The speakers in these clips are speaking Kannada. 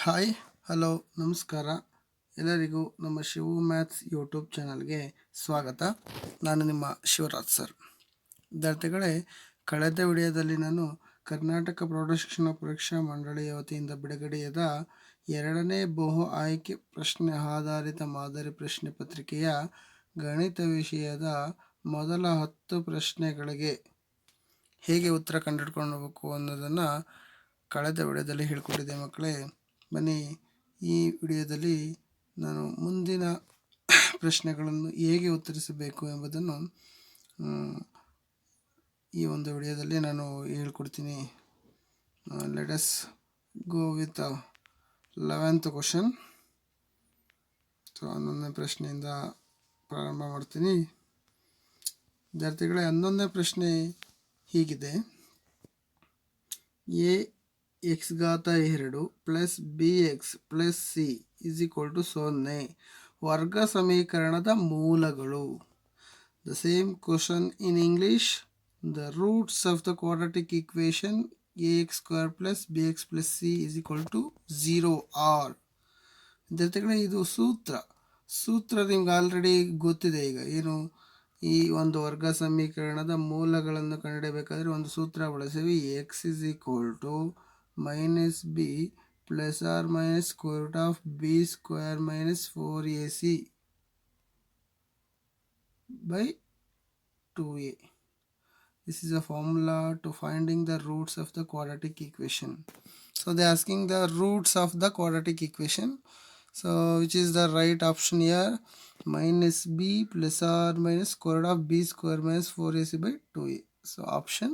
ಹಾಯ್ ಹಲೋ ನಮಸ್ಕಾರ ಎಲ್ಲರಿಗೂ ನಮ್ಮ ಶಿವು ಮ್ಯಾಥ್ಸ್ ಯೂಟ್ಯೂಬ್ ಚಾನಲ್ಗೆ ಸ್ವಾಗತ. ನಾನು ನಿಮ್ಮ ಶಿವರಾಜ್ ಸರ್. ವಿದ್ಯಾರ್ಥಿಗಳೇ, ಕಳೆದ ವಿಡಿಯೋದಲ್ಲಿ ನಾನು ಕರ್ನಾಟಕ ಪ್ರೌಢಶಿಕ್ಷಣ ಪರೀಕ್ಷಾ ಮಂಡಳಿಯ ವತಿಯಿಂದ ಬಿಡುಗಡೆಯಾದ 2ನೇ ಬಹು ಆಯ್ಕೆ ಪ್ರಶ್ನೆ ಆಧಾರಿತ ಮಾದರಿ ಪ್ರಶ್ನೆ ಪತ್ರಿಕೆಯ ಗಣಿತ ವಿಷಯದ ಮೊದಲ 10 ಪ್ರಶ್ನೆಗಳಿಗೆ ಹೇಗೆ ಉತ್ತರ ಕಂಡುಹಿಡ್ಕೊಳ್ಬೇಕು ಅನ್ನೋದನ್ನು ಕಳೆದ ವಿಡಿಯೋದಲ್ಲಿ ಹೇಳ್ಕೊಟ್ಟಿದ್ದೆ ಮಕ್ಕಳೇ. ಬನ್ನಿ, ಈ ವಿಡಿಯೋದಲ್ಲಿ ನಾನು ಮುಂದಿನ ಪ್ರಶ್ನೆಗಳನ್ನು ಹೇಗೆ ಉತ್ತರಿಸಬೇಕು ಎಂಬುದನ್ನು ಈ ಒಂದು ವಿಡಿಯೋದಲ್ಲಿ ನಾನು ಹೇಳ್ಕೊಡ್ತೀನಿ. Let us go with 11th question. So 11ನೇ ಪ್ರಶ್ನೆಯಿಂದ ಪ್ರಾರಂಭ ಮಾಡ್ತೀನಿ. ವಿದ್ಯಾರ್ಥಿಗಳೇ, 11ನೇ ಪ್ರಶ್ನೆ ಹೀಗಿದೆ: ಎಕ್ಸ್ ಘಾತ 2 plus b x plus c is equal to 0 ವರ್ಗ ಸಮೀಕರಣದ ಮೂಲಗಳು. The same question in English. The roots of the quadratic equation ax square plus b x plus c is equal to 0 are. ವಿದ್ಯಾರ್ಥಿಗಳೇ, ಇದು ಸೂತ್ರ ನಿಮ್ಗೆ ಆಲ್ರೆಡಿ ಗೊತ್ತಿದೆ. ಈಗ ಏನು, ಈ ಒಂದು ವರ್ಗ ಸಮೀಕರಣದ ಮೂಲಗಳನ್ನು ಕಂಡುಹಿಡಿಯಬೇಕಾದ್ರೆ ಒಂದು ಸೂತ್ರ ಬಳಸಿವಿ. X is equal to minus b plus or minus square root of b square minus 4ac by 2a. This is a formula to finding the roots of the quadratic equation. So they are asking the roots of the quadratic equation. So which is the right option here? Minus b plus or minus square root of b square minus 4ac by 2a. So option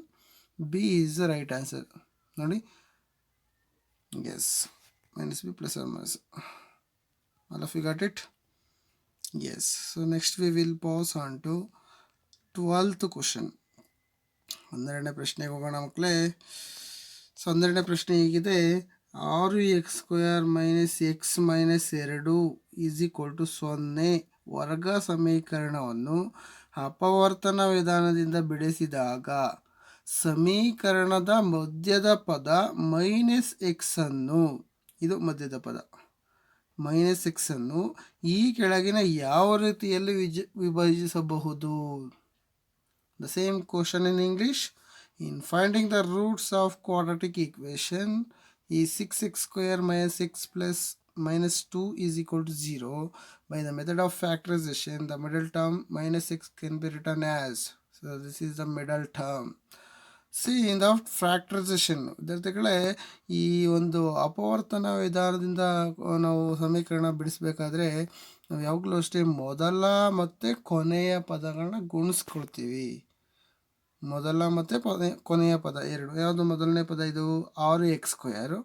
b is the right answer. Nodi. Yes, minus b plus or minus. All of you got it? Yes. So next we will pause on to 12th question. 12ನೇ ಪ್ರಶ್ನೆಗೆ ಹೋಗೋಣ ಮಕ್ಕಳೇ. ಸೊ 12ನೇ ಪ್ರಶ್ನೆ ಹೀಗಿದೆ: 6x square minus x minus 2 is equal to 0 ವರ್ಗ ಸಮೀಕರಣವನ್ನು ಅಪವರ್ತನ ವಿಧಾನದಿಂದ ಬಿಡಿಸಿದಾಗ ಸಮೀಕರಣದ ಮಧ್ಯದ ಪದ ಮೈನಸ್ ಎಕ್ಸ್ ಅನ್ನು, ಇದು ಮಧ್ಯದ ಪದ ಮೈನಸ್ ಎಕ್ಸ್ ಅನ್ನು ಈ ಕೆಳಗಿನ ಯಾವ ರೀತಿಯಲ್ಲಿ ವಿಭಜಿಸಬಹುದು? The same question in English. In finding the roots of quadratic equation ಈ 6x square minus X plus minus 2 is equal to 0 by the method of factorization. The middle term minus x can be written as, so this is the middle term. C in the factorisation. ವಿದ್ಯಾರ್ಥಿಗಳೇ, ಈ ಒಂದು ಅಪವರ್ತನ ವಿಧಾನದಿಂದ ನಾವು ಸಮೀಕರಣ ಬಿಡಿಸಬೇಕಾದ್ರೆ ನಾವು ಯಾವಾಗಲೂ ಅಷ್ಟೇ ಮೊದಲ ಮತ್ತು ಕೊನೆಯ ಪದಗಳನ್ನ ಗುಣಿಸ್ಕೊಳ್ತೀವಿ. ಮೊದಲ ಮತ್ತು ಕೊನೆಯ ಪದ ಎರಡು. ಯಾವುದು ಮೊದಲನೇ ಪದ? ಇದು 6x ಸ್ಕ್ವೇರು,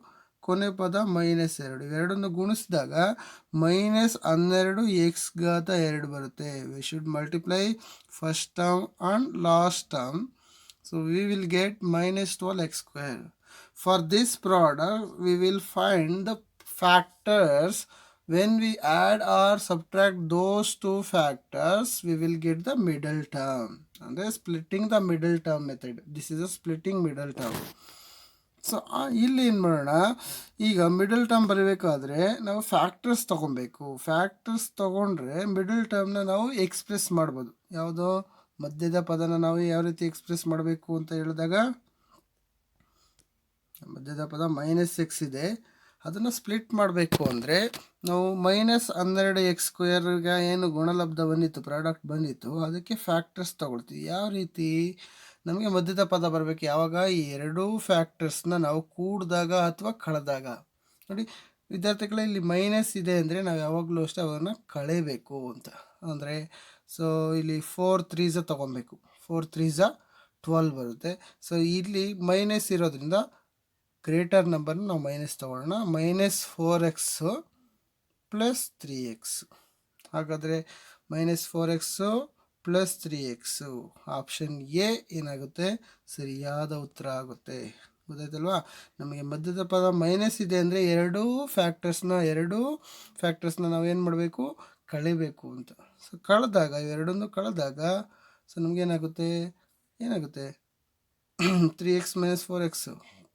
ಕೊನೆ ಪದ ಮೈನಸ್ 2. ಇವೆರಡನ್ನು ಗುಣಿಸಿದಾಗ ಮೈನಸ್ 12 ಎಕ್ಸ್ ಘಾತ 2 ಬರುತ್ತೆ. We should multiply first term and last term. So we will get minus 12x square. For this product, we will find the factors. When we add or subtract those two factors, we will get the middle term. And they are splitting the middle term method. This is a splitting middle term. So ಇಲ್ಲಿ ಏನು ಮಾಡೋಣ, ಈಗ ಮಿಡಲ್ ಟರ್ಮ್ ಬರೀಬೇಕಾದ್ರೆ ನಾವು ಫ್ಯಾಕ್ಟರ್ಸ್ ತೊಗೊಬೇಕು. ಫ್ಯಾಕ್ಟರ್ಸ್ ತೊಗೊಂಡ್ರೆ ಮಿಡಲ್ ಟರ್ಮ್ನ ನಾವು ಎಕ್ಸ್ಪ್ರೆಸ್ ಮಾಡ್ಬೋದು. ಯಾವುದೋ ಮಧ್ಯದ ಪದನ ನಾವು ಯಾವ ರೀತಿ ಎಕ್ಸ್ಪ್ರೆಸ್ ಮಾಡಬೇಕು ಅಂತ ಹೇಳಿದಾಗ, ಮಧ್ಯದ ಪದ ಮೈನಸ್ ಎಕ್ಸ್ ಇದೆ, ಅದನ್ನು ಸ್ಪ್ಲಿಟ್ ಮಾಡಬೇಕು ಅಂದರೆ ನಾವು ಮೈನಸ್ 12x ಸ್ಕ್ವೇರ್ಗೆ ಏನು ಗುಣಲಬ್ಧ ಬಂದಿತ್ತು, ಪ್ರಾಡಕ್ಟ್ ಬಂದಿತ್ತು, ಅದಕ್ಕೆ ಫ್ಯಾಕ್ಟರ್ಸ್ ತೊಗೊಳ್ತೀವಿ. ಯಾವ ರೀತಿ? ನಮಗೆ ಮಧ್ಯದ ಪದ ಬರಬೇಕು ಯಾವಾಗ? ಈ ಎರಡೂ ಫ್ಯಾಕ್ಟರ್ಸ್ನ ನಾವು ಕೂಡಿದಾಗ ಅಥವಾ ಕಳೆದಾಗ. ನೋಡಿ ವಿದ್ಯಾರ್ಥಿಗಳೇ, ಇಲ್ಲಿ ಮೈನಸ್ ಇದೆ ಅಂದರೆ ನಾವು ಯಾವಾಗಲೂ ಅಷ್ಟೇ ಅವನ್ನ ಕಳೆಯಬೇಕು ಅಂತ. ಅಂದರೆ ಸೊ ಇಲ್ಲಿ 4 3s ತೊಗೊಬೇಕು. 4 3s 12 ಬರುತ್ತೆ. ಸೊ ಇಲ್ಲಿ ಮೈನಸ್ ಇರೋದ್ರಿಂದ ಗ್ರೇಟರ್ ನಂಬರ್ನ ನಾವು ಮೈನಸ್ ತೊಗೊಳ್ಳೋಣ. Minus 4x plus 3x. ಹಾಗಾದರೆ minus 4x plus 3x option A ಏನಾಗುತ್ತೆ? ಸರಿಯಾದ ಉತ್ತರ ಆಗುತ್ತೆ. ಗೊತ್ತಾಯ್ತಲ್ವಾ? ನಮಗೆ ಮಧ್ಯದ ಪದ ಮೈನಸ್ ಇದೆ ಅಂದರೆ ಎರಡೂ ಫ್ಯಾಕ್ಟರ್ಸ್ನ ನಾವೇನು ಮಾಡಬೇಕು? ಕಳಿಬೇಕು ಅಂತ. ಸೊ ಕಳೆದಾಗ, ಇವೆರಡನ್ನು ಕಳೆದಾಗ ಸೊ ನಮಗೇನಾಗುತ್ತೆ? 3x ಮೈನಸ್ 4x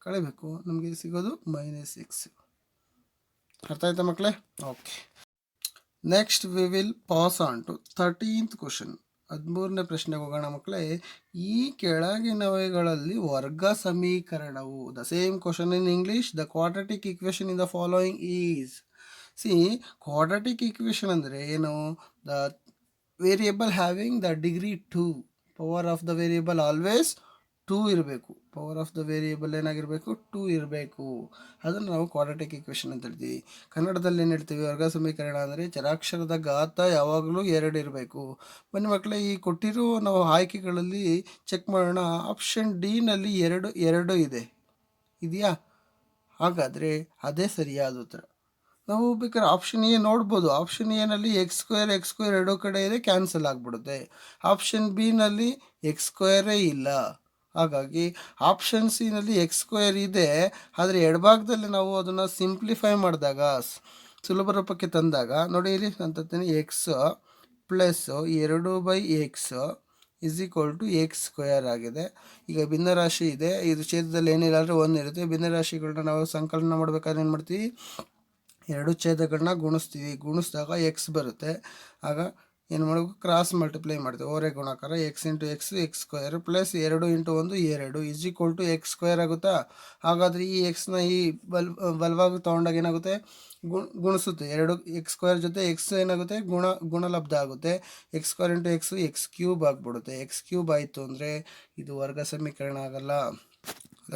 ಕಳಿಬೇಕು, ನಮಗೆ ಸಿಗೋದು ಮೈನಸ್ ಎಕ್ಸ್. ಅರ್ಥ ಆಯ್ತಾ ಮಕ್ಕಳೇ? Okay, next we will pass on to 13th question. 13ನೇ ಪ್ರಶ್ನೆಗೆ ಹೋಗೋಣ ಮಕ್ಕಳೇ. ಈ ಕೆಳಗಿನವುಗಳಲ್ಲಿ ವರ್ಗ ಸಮೀಕರಣವು, the same question in English, the quadratic equation in the following is. C, quadratic equation ಅಂದರೆ ಏನು? The variable having the degree 2, power of the variable always 2 ಇರಬೇಕು. ಪವರ್ ಆಫ್ ದ ವೇರಿಯೇಬಲ್ ಏನಾಗಿರಬೇಕು? 2 ಇರಬೇಕು. ಅದನ್ನು ನಾವು ಕ್ವಾಡ್ರಾಟಿಕ್ ಈಕ್ವೇಷನ್ ಅಂತ ಹೇಳ್ತೀವಿ. ಕನ್ನಡದಲ್ಲಿ ಏನು ಹೇಳ್ತೀವಿ? ವರ್ಗ ಸಮೀಕರಣ ಅಂದರೆ ಚರಾಕ್ಷರದ ಘಾತ ಯಾವಾಗಲೂ 2 ಇರಬೇಕು. ಬನ್ನಿ ಮಕ್ಕಳೇ, ಈ ಕೊಟ್ಟಿರೋ ನಾವು ಆಯ್ಕೆಗಳಲ್ಲಿ ಚೆಕ್ ಮಾಡೋಣ. ಆಪ್ಷನ್ ಡಿನಲ್ಲಿ 2 ಇದೆ, ಇದೆಯಾ? ಹಾಗಾದರೆ ಅದೇ ಸರಿಯಾದ ಉತ್ತರ. ನಾವು ಬೇಕಾದ್ರೆ ಆಪ್ಷನ್ ಎ ನೋಡ್ಬೋದು. ಆಪ್ಷನ್ ಎನಲ್ಲಿ ಎಕ್ಸ್ ಸ್ಕ್ವೇರ್ ಎರಡೂ ಕಡೆ ಇದೆ, ಕ್ಯಾನ್ಸಲ್ ಆಗಿಬಿಡುತ್ತೆ. ಆಪ್ಷನ್ ಬಿನಲ್ಲಿ ಎಕ್ಸ್ ಸ್ಕ್ವೇರೇ ಇಲ್ಲ. ಹಾಗಾಗಿ ಆಪ್ಷನ್ ಸಿನಲ್ಲಿ ಎಕ್ಸ್ ಸ್ಕ್ವೇರ್ ಇದೆ, ಆದರೆ ಎಡಭಾಗದಲ್ಲಿ ನಾವು ಅದನ್ನು ಸಿಂಪ್ಲಿಫೈ ಮಾಡಿದಾಗ, ಸುಲಭ ರೂಪಕ್ಕೆ ತಂದಾಗ ನೋಡಿ, ಇಲ್ಲಿ ಅಂತಂತೀನಿ x plus 2/x is equal to x square ಆಗಿದೆ. ಈಗ ಭಿನ್ನರಾಶಿ ಇದೆ, ಇದು ಛೇದದಲ್ಲಿ ಏನಿಲ್ಲ ಅಂದರೆ 1 ಇರುತ್ತೆ. ಭಿನ್ನರಾಶಿಗಳನ್ನ ನಾವು ಸಂಕಲನ ಮಾಡಬೇಕಾದ್ರೆ ಏನು ಮಾಡ್ತೀವಿ? 2 ಛೇದಗಳನ್ನ ಗುಣಿಸಿದಾಗ ಎಕ್ಸ್ ಬರುತ್ತೆ. ಆಗ ಏನು ಮಾಡಬೇಕು? ಕ್ರಾಸ್ ಮಲ್ಟಿಪ್ಲೈ ಮಾಡ್ತೀವಿ, ಓರೆ ಗುಣಾಕಾರ. X into x square plus 2 into 1 2 is equal to x square ಆಗುತ್ತಾ? ಹಾಗಾದರೆ ಈ ಎಕ್ಸ್ನ ಈ ಬಲವಾಗಿ ತೊಗೊಂಡಾಗ ಏನಾಗುತ್ತೆ? ಗುಣಿಸುತ್ತೆ. 2 ಎಕ್ಸ್ ಸ್ಕ್ವೇರ್ ಜೊತೆ ಎಕ್ಸ್ ಏನಾಗುತ್ತೆ? ಗುಣಲಬ್ಧ ಆಗುತ್ತೆ. X square into x cube ಆಗಿಬಿಡುತ್ತೆ. ಎಕ್ಸ್ ಕ್ಯೂಬ್ ಆಯಿತು ಅಂದರೆ ಇದು ವರ್ಗ ಸಮೀಕರಣ ಆಗಲ್ಲ.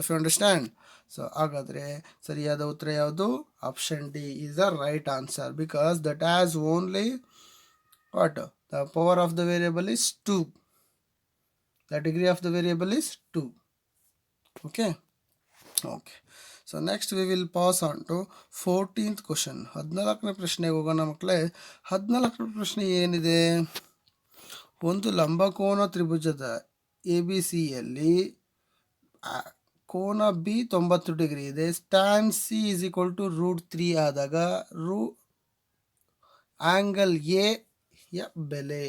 If you understand. ಸೊ ಹಾಗಾದರೆ ಸರಿಯಾದ ಉತ್ತರ ಯಾವುದು? Option D is the right answer, because that has only what? The power of the variable is 2. The degree of the variable is 2. Okay. So next we will pass on to 14th question. 14ನೇ ಪ್ರಶ್ನೆಗೆ ಹೋಗೋಣ ಮಕ್ಕಳೇ. 14ನೇ ಪ್ರಶ್ನೆ ಏನಿದೆ? ಒಂದು ಲಂಬಕೋನ ತ್ರಿಭುಜದ ABCಯಲ್ಲಿ ಕೋನ ಬಿ 90 ಡಿಗ್ರಿ ಇದೆ. tan C is equal to √3 ಆದಾಗ ಆಂಗಲ್ ಎ ಯ ಬೆಲೆ,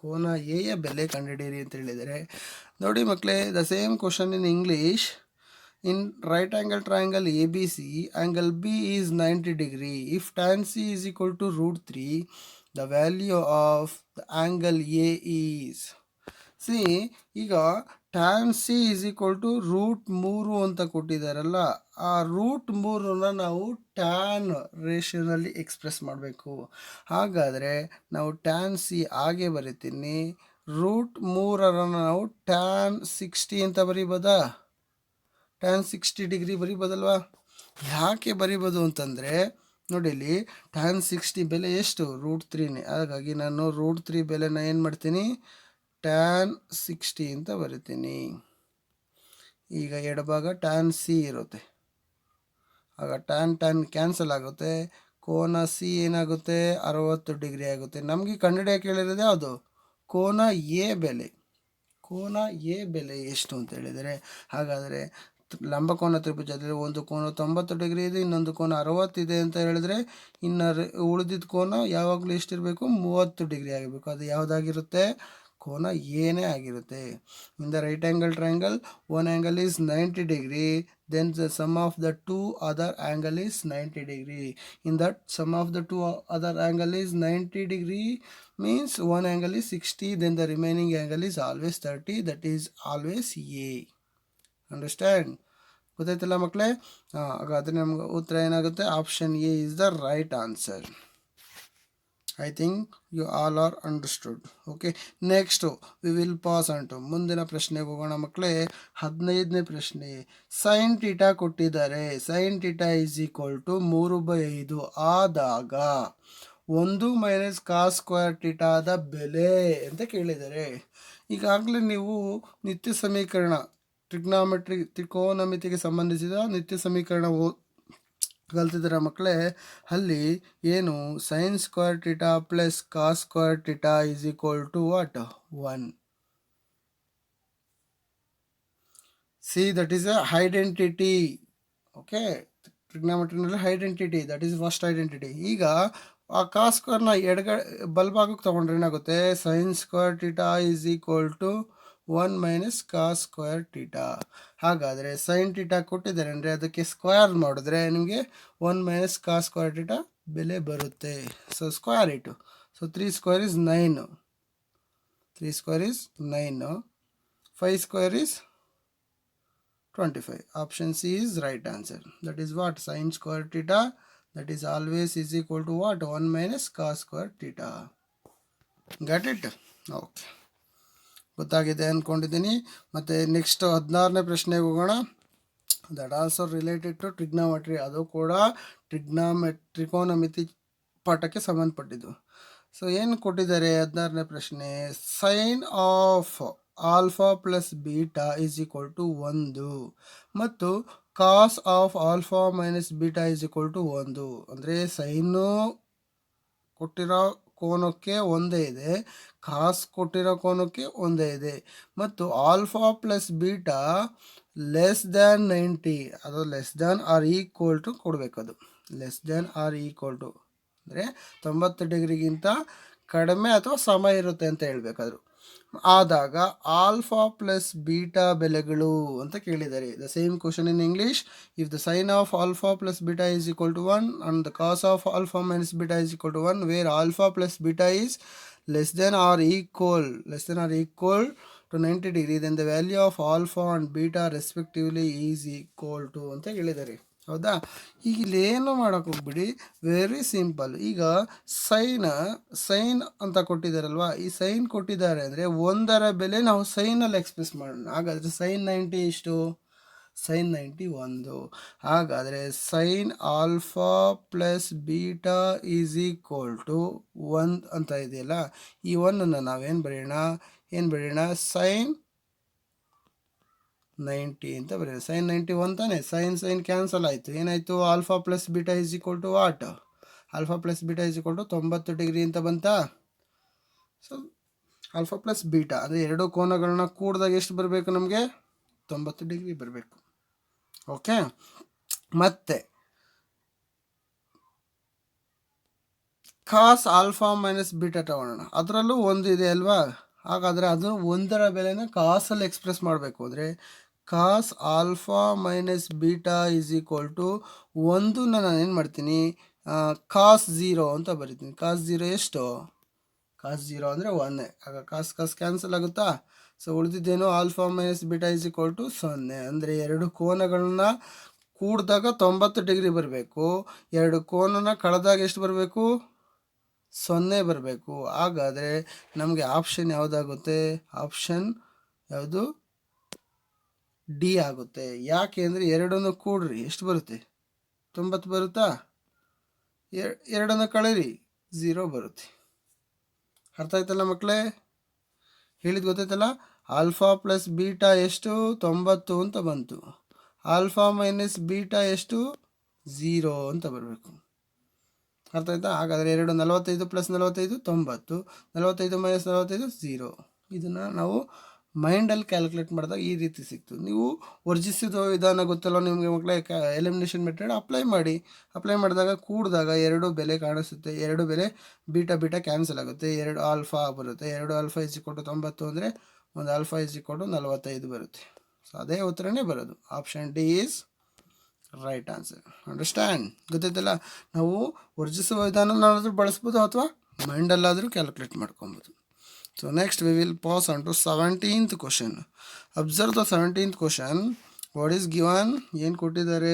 ಕೋನ ಎ ಯ ಬೆಲೆ ಕಂಡುಹಿಡಿಯಿರಿ ಅಂತ ಹೇಳಿದರೆ, ನೋಡಿ ಮಕ್ಕಳೇ, the same question in English. In right angle triangle ABC, angle B is 90 degree. If tan C is equal to √3, the value of the angle A is. C, ಈಗ tan C is equal to √3 ಅಂತ ಕೊಟ್ಟಿದ್ದಾರಲ್ಲ, ಆ √3ನ ನಾವು ಟ್ಯಾನ್ ರೇಷಿಯೋನಲ್ಲಿ ಎಕ್ಸ್ಪ್ರೆಸ್ ಮಾಡಬೇಕು. ಹಾಗಾದರೆ ನಾವು tan C ಹಾಗೆ ಬರಿತೀನಿ, √3 ನಾವು tan 60 ಅಂತ ಬರಿಬೋದಾ? tan 60 degree ಬರಿಬೋದಲ್ವಾ? ಯಾಕೆ ಬರಿಬೋದು ಅಂತಂದರೆ ನೋಡಿ, ಇಲ್ಲಿ tan 60 ಬೆಲೆ ಎಷ್ಟು? √3ನೇ. ಹಾಗಾಗಿ ನಾನು √3 ಬೆಲೆನ ಏನು ಮಾಡ್ತೀನಿ? tan 60 ಅಂತ ಬರಿತೀನಿ. ಈಗ ಎಡಭಾಗ tan C ಇರುತ್ತೆ, ಆಗ ಟ್ಯಾನ್ ಕ್ಯಾನ್ಸಲ್ ಆಗುತ್ತೆ. ಕೋನ C ಏನಾಗುತ್ತೆ? 60 ಡಿಗ್ರಿ ಆಗುತ್ತೆ. ನಮಗೆ ಕಂಡುಹಿಡಿಯೋಕೆ ಕೇಳಿರೋದು ಯಾವುದು? ಕೋನ ಎ ಬೆಲೆ. ಕೋನ ಎ ಬೆಲೆ ಎಷ್ಟು ಅಂತ ಹೇಳಿದರೆ, ಹಾಗಾದರೆ ಲಂಬಕೋನ ತ್ರಿಭುಜದಲ್ಲಿ ಒಂದು ಕೋನ 90 ಡಿಗ್ರಿ ಇದೆ, ಇನ್ನೊಂದು ಕೋನ 60 ಇದೆ ಅಂತ ಹೇಳಿದ್ರೆ, ಇನ್ನು ಉಳಿದಿದ್ದ ಕೋನ ಯಾವಾಗಲೂ ಎಷ್ಟಿರಬೇಕು? 30 ಡಿಗ್ರಿ ಆಗಿರಬೇಕು. ಅದು ಯಾವುದಾಗಿರುತ್ತೆ? ಕೋನ ಏನೇ ಆಗಿರುತ್ತೆ. In the right angle triangle, one angle is 90 degree, then the sum of the two other angle is 90 degree. In that sum of the two other angle is 90 degree, means one angle is 60, then the remaining angle is always 30, that is always A. Understand? ಗೊತ್ತಾಯ್ತಲ್ಲ ಮಕ್ಕಳೇ? ಹಾಗಾದರೆ ನಮ್ಗೆ ಉತ್ತರ ಏನಾಗುತ್ತೆ? Option A is the right answer. I think you all are understood. Okay, next we will pass on to ಮುಂದಿನ ಪ್ರಶ್ನೆಗೆ ಹೋಗೋಣ ಮಕ್ಕಳೇ. 15ನೇ ಪ್ರಶ್ನೆ. sin θ ಕೊಟ್ಟಿದ್ದಾರೆ. sin θ is equal to 3/5 ಆದಾಗ 1 - cos ಸ್ಕ್ವೇರ್ ಥೀಟಾದ ಬೆಲೆ ಅಂತ ಕೇಳಿದ್ದಾರೆ. ಈಗಾಗಲೇ ನೀವು ನಿತ್ಯ ಸಮೀಕರಣ, ತ್ರಿಕೋನಮಿತಿಗೆ ಸಂಬಂಧಿಸಿದ ನಿತ್ಯ ಸಮೀಕರಣ ಕಲ್ತಿದ್ದೀರ ಮಕ್ಕಳೇ. ಅಲ್ಲಿ ಏನು? sin square theta plus cos square theta is equal to what? 1. See, that is a identity. Okay, ಟ್ರಿಗ್ನಾಮೆಟ್ರಿನಲ್ಲಿ identity, that is first identity. ಈಗ ಆ ಕಾಸ್ ಸ್ಕ್ವೇರ್ನ ಬಲಭಾಗಕ್ಕೆ ತೊಗೊಂಡ್ರೆ ಏನಾಗುತ್ತೆ? sin square theta is equal to 1 minus cos square theta. ಹಾಗಾದರೆ ಸೈನ್ ಟೀಟಾ ಕೊಟ್ಟಿದ್ದಾರೆ ಅಂದರೆ ಅದಕ್ಕೆ ಸ್ಕ್ವೇರ್ ಮಾಡಿದ್ರೆ ನಿಮಗೆ 1 ಮೈನಸ್ ಕಾಸ್ ಸ್ಕ್ವೇರ್ ಟೀಟಾ ಬೆಲೆ ಬರುತ್ತೆ. ಸೊ ಸ್ಕ್ವೇರ್ ಇಟ್ಟು. So 3 square is 9. 3 square is 9. 5 square is 25. Option C is right answer. That is what? Sin square theta. That is always is equal to what? 1 minus cos square theta. Got it? Okay. ಗೊತ್ತಾಗಿದೆ ಅಂದ್ಕೊಂಡಿದ್ದೀನಿ. ಮತ್ತು ನೆಕ್ಸ್ಟ್ 16ನೇ ಪ್ರಶ್ನೆಗೆ ಹೋಗೋಣ. That also related to trigonometry. ಅದು ಕೂಡ ತ್ರಿಕೋನಮಿತಿ ಪಾಠಕ್ಕೆ ಸಂಬಂಧಪಟ್ಟಿದ್ದು. ಸೊ ಏನು ಕೊಟ್ಟಿದ್ದಾರೆ 16ನೇ ಪ್ರಶ್ನೆ? Sine of alpha plus beta is equal to 1 ಮತ್ತು cos of alpha minus beta is equal to 1. ಅಂದರೆ ಸೈನು ಕೊಟ್ಟಿರೋ ಕೋನಕ್ಕೆ ಒಂದೇ ಇದೆ, ಕಾಸ್ ಕೊಟ್ಟಿರೋ ಕೋನಕ್ಕೆ ಒಂದೇ ಇದೆ, ಮತ್ತು alpha plus beta less than 90, ಅದು less than or equal to ಕೊಡಬೇಕು. ಅದು less than or equal to ಅಂದರೆ 90 ಡಿಗ್ರಿಗಿಂತ ಕಡಿಮೆ ಅಥವಾ ಸಮ ಇರುತ್ತೆ ಅಂತ ಹೇಳ್ಬೇಕಾದ್ರು. ಆದಾಗ ಆಲ್ಫಾ ಪ್ಲಸ್ ಬೀಟಾ ಬೆಲೆಗಳು ಅಂತ ಕೇಳಿದ್ದಾರೆ. The same question in English. If the sine of alpha plus beta is equal to 1 and the cos of alpha minus beta is equal to 1 where alpha plus beta is less than or equal to 90 degree, then the value of alpha and beta respectively is equal to ಅಂತ ಹೇಳಿದ್ದಾರೆ. ಹೌದಾ? ಈಗ ಇಲ್ಲೇನು ಮಾಡೋಕೆ ಹೋಗ್ಬಿಡಿ, ವೆರಿ ಸಿಂಪಲ್. ಈಗ ಸೈನ್ ಅಂತ ಕೊಟ್ಟಿದ್ದಾರಲ್ವಾ, ಈ ಸೈನ್ ಕೊಟ್ಟಿದ್ದಾರೆ ಅಂದರೆ ಒಂದರ ಬೆಲೆ ನಾವು ಸೈನಲ್ಲಿ ಎಕ್ಸ್ಪ್ರೆಸ್ ಮಾಡೋಣ. ಹಾಗಾದರೆ ಸೈನ್ 90 ಎಷ್ಟು? ಸೈನ್ 90 1. ಹಾಗಾದರೆ sine alpha plus beta is equal to 1 ಅಂತ ಇದೆಯಲ್ಲ, ಈ 1ಅನ್ನು ನಾವೇನು ಬರೆಯೋಣ? ಸೈನ್ 90 ಅಂತ ಬರೆಯೋಣ. ಸೈನ್ 91 ತಾನೆ. ಸೈನ್ ಕ್ಯಾನ್ಸಲ್ ಆಯಿತು. ಏನಾಯಿತು? Alpha plus beta is equal to what? Alpha plus beta is equal to 90 degree ಅಂತ ಬಂತಾ? ಸೊ ಆಲ್ಫಾ ಪ್ಲಸ್ ಬೀಟಾ ಅಂದರೆ ಎರಡು ಕೋನಗಳನ್ನ ಕೂಡಿದಾಗ ಎಷ್ಟು ಬರಬೇಕು? ನಮಗೆ 90 ಡಿಗ್ರಿ ಬರಬೇಕು. ಓಕೆ. ಮತ್ತೆ ಕಾಸ್ ಆಲ್ಫಾ ಮೈನಸ್ ಬೀಟಾ ತಗೊಳ್ಳೋಣ. ಅದರಲ್ಲೂ ಒಂದು ಇದೆ ಅಲ್ವಾ? ಹಾಗಾದರೆ ಅದು ಒಂದರ ಬೆಲೆನ ಕಾಸಲ್ಲಿ ಎಕ್ಸ್ಪ್ರೆಸ್ ಮಾಡಬೇಕು. ಅಂದರೆ cos alpha minus beta is equal to 1 ನಾನು ಏನು ಮಾಡ್ತೀನಿ? ಕಾಸ್ 0 ಅಂತ ಬರಿತೀನಿ. ಕಾಸ್ 0 ಎಷ್ಟು? ಕಾಸ್ 0 ಅಂದರೆ 1. ಆಗ ಕಾಸ್ ಕ್ಯಾನ್ಸಲ್ ಆಗುತ್ತಾ? ಸೊ ಉಳಿದಿದ್ದೇನು? Alpha minus beta is equal to 0. ಅಂದರೆ ಎರಡು ಕೋನಗಳನ್ನ ಕೂಡಿದಾಗ 90 ಡಿಗ್ರಿ ಬರಬೇಕು. ಎರಡು ಕೋನನ ಕಳೆದಾಗ ಎಷ್ಟು ಬರಬೇಕು? 0 ಬರಬೇಕು. ಹಾಗಾದರೆ ನಮಗೆ ಆಪ್ಷನ್ ಯಾವುದಾಗುತ್ತೆ? ಆಪ್ಷನ್ ಯಾವುದು? ಡಿ ಆಗುತ್ತೆ. ಯಾಕೆ ಅಂದರೆ ಎರಡನ್ನು ಕೂಡ್ರಿ ಎಷ್ಟು ಬರುತ್ತೆ? 90 ಬರುತ್ತಾ? ಎರಡನ್ನು ಕಳೀರಿ 0 ಬರುತ್ತೆ. ಅರ್ಥ ಆಯ್ತಲ್ಲ ಮಕ್ಕಳೇ? ಹೇಳಿದ್ದು ಗೊತ್ತಾಯ್ತಲ್ಲ? ಆಲ್ಫಾ ಪ್ಲಸ್ ಬೀಟಾ ಎಷ್ಟು? 90 ಅಂತ ಬಂತು. ಆಲ್ಫಾ ಮೈನಸ್ ಬೀಟಾ ಎಷ್ಟು? 0 ಅಂತ ಬರಬೇಕು. ಅರ್ಥ ಆಯ್ತಾ? ಹಾಗಾದರೆ 45 ಪ್ಲಸ್ 45 90, 45 ಮೈನಸ್ 45 0. ಇದನ್ನು ನಾವು ಮೈಂಡಲ್ಲಿ ಕ್ಯಾಲ್ಕುಲೇಟ್ ಮಾಡಿದಾಗ ಈ ರೀತಿ ಸಿಕ್ತು. ನೀವು ವರ್ಜಿಸಿದ ವಿಧಾನ ಗೊತ್ತಲ್ಲ ನಿಮಗೆ ಮಕ್ಕಳೇ, ಎಲಿಮಿನೇಷನ್ ಮೆಥಡ್ ಅಪ್ಲೈ ಮಾಡಿದಾಗ ಕೂಡಿದಾಗ ಎರಡು ಬೆಲೆ ಕಾಣಿಸುತ್ತೆ. ಎರಡು ಬೆಲೆ ಬೀಟಾ ಕ್ಯಾನ್ಸಲ್ ಆಗುತ್ತೆ. 2 ಆಲ್ಫಾ ಬರುತ್ತೆ. 2 ಆಲ್ಫಾ ಈಸ್ ಈಕ್ವಲ್ ಟು 90 ಅಂದರೆ ಒಂದು ಆಲ್ಫಾ ಈಸ್ ಈಕ್ವಲ್ ಟು 45 ಬರುತ್ತೆ. ಸೊ ಅದೇ ಉತ್ತರನೇ ಬರೋದು. Option D is right answer. Understand? ಗೊತ್ತಾಯ್ತಲ್ಲ? ನಾವು ವರ್ಜಿಸುವ ವಿಧಾನನಾದರೂ ಬಳಸ್ಬೋದು ಅಥವಾ ಮೈಂಡಲ್ಲಾದರೂ ಕ್ಯಾಲ್ಕುಲೇಟ್ ಮಾಡ್ಕೊಬೋದು. So next we will pass on to 17th question. Observe the 17th question. What is given? ಏನು ಕೊಟ್ಟಿದ್ದಾರೆ?